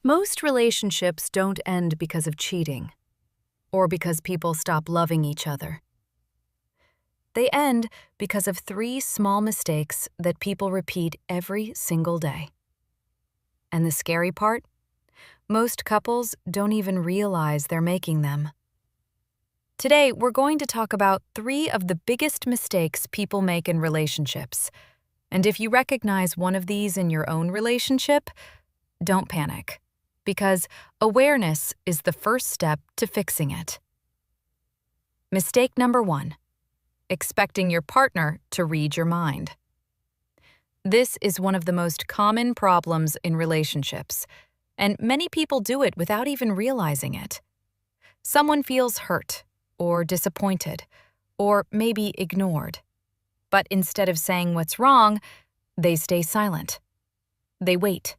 Most relationships don't end because of cheating or because people stop loving each other. They end because of three small mistakes that people repeat every single day. And the scary part? Most couples don't even realize they're making them. Today, we're going to talk about three of the biggest mistakes people make in relationships. And if you recognize one of these in your own relationship, don't panic, because awareness is the first step to fixing it. Mistake number 1: expecting your partner to read your mind. This is one of the most common problems in relationships, and many people do it without even realizing it. Someone feels hurt, or disappointed, or maybe ignored. But instead of saying what's wrong, they stay silent. They wait.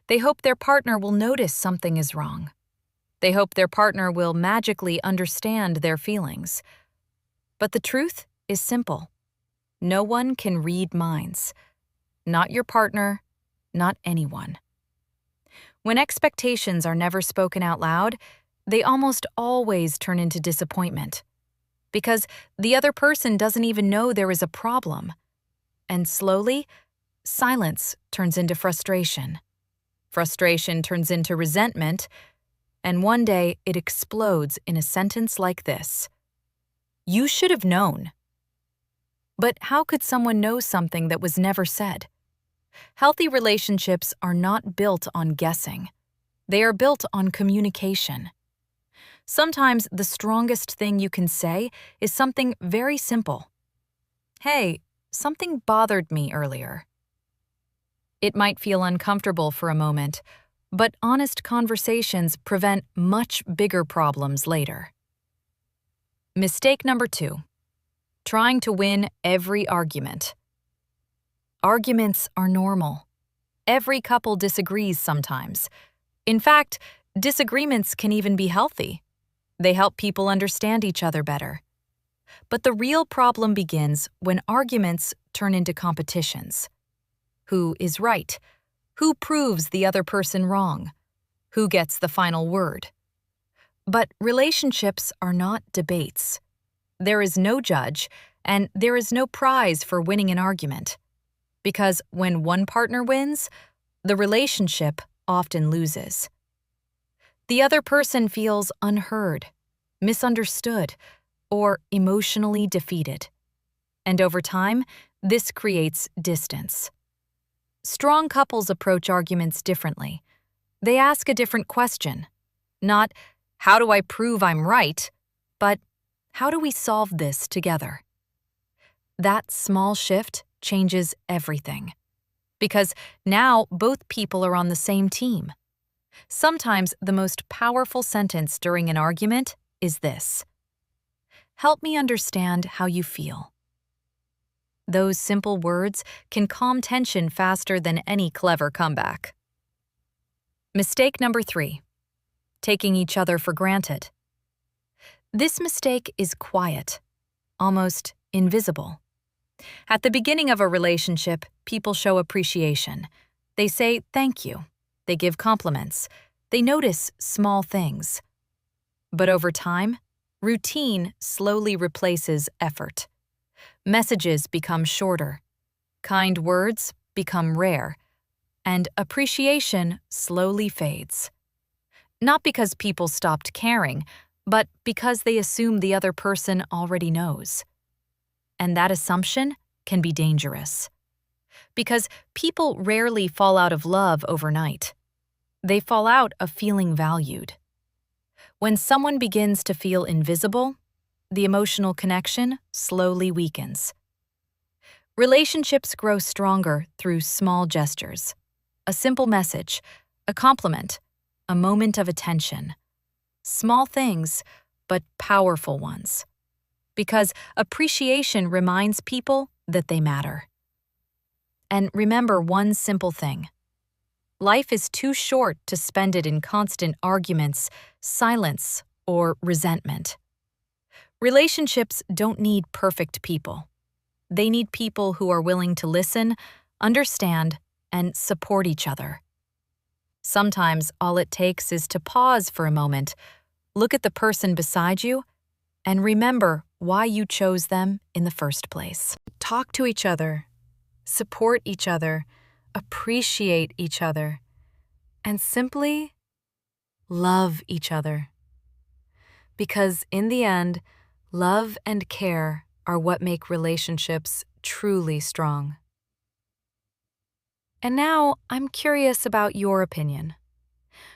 They hope their partner will notice something is wrong. They hope their partner will magically understand their feelings. But the truth is simple. No one can read minds. Not your partner, not anyone. When expectations are never spoken out loud, they almost always turn into disappointment. Because the other person doesn't even know there is a problem. And slowly, silence turns into frustration. Frustration turns into resentment, and one day it explodes in a sentence like this: "You should have known." But how could someone know something that was never said? Healthy relationships are not built on guessing. They are built on communication. Sometimes the strongest thing you can say is something very simple. "Hey, something bothered me earlier." It might feel uncomfortable for a moment, but honest conversations prevent much bigger problems later. Mistake number 2: trying to win every argument. Arguments are normal. Every couple disagrees sometimes. In fact, disagreements can even be healthy. They help people understand each other better. But the real problem begins when arguments turn into competitions. Who is right? Who proves the other person wrong? Who gets the final word? But relationships are not debates. There is no judge, and there is no prize for winning an argument. Because when one partner wins, the relationship often loses. The other person feels unheard, misunderstood, or emotionally defeated. And over time, this creates distance. Strong couples approach arguments differently. They ask a different question. Not, "How do I prove I'm right?" but, "How do we solve this together?" That small shift changes everything. Because now both people are on the same team. Sometimes the most powerful sentence during an argument is this: "Help me understand how you feel." Those simple words can calm tension faster than any clever comeback. Mistake number 3: taking each other for granted. This mistake is quiet, almost invisible. At the beginning of a relationship, people show appreciation. They say thank you. They give compliments. They notice small things. But over time, routine slowly replaces effort. Messages become shorter. Kind words become rare. And appreciation slowly fades. Not because people stopped caring, but because they assume the other person already knows. And that assumption can be dangerous. Because people rarely fall out of love overnight. They fall out of feeling valued. When someone begins to feel invisible, the emotional connection slowly weakens. Relationships grow stronger through small gestures. A simple message, a compliment, a moment of attention. Small things, but powerful ones. Because appreciation reminds people that they matter. And remember one simple thing: life is too short to spend it in constant arguments, silence, or resentment. Relationships don't need perfect people. They need people who are willing to listen, understand, and support each other. Sometimes all it takes is to pause for a moment, look at the person beside you, and remember why you chose them in the first place. Talk to each other, support each other, appreciate each other, and simply love each other. Because in the end, love and care are what make relationships truly strong. And now I'm curious about your opinion.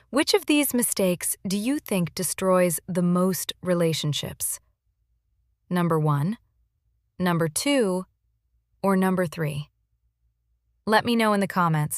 Which of these mistakes do you think destroys the most relationships? Number 1, number 2, or number 3? Let me know in the comments.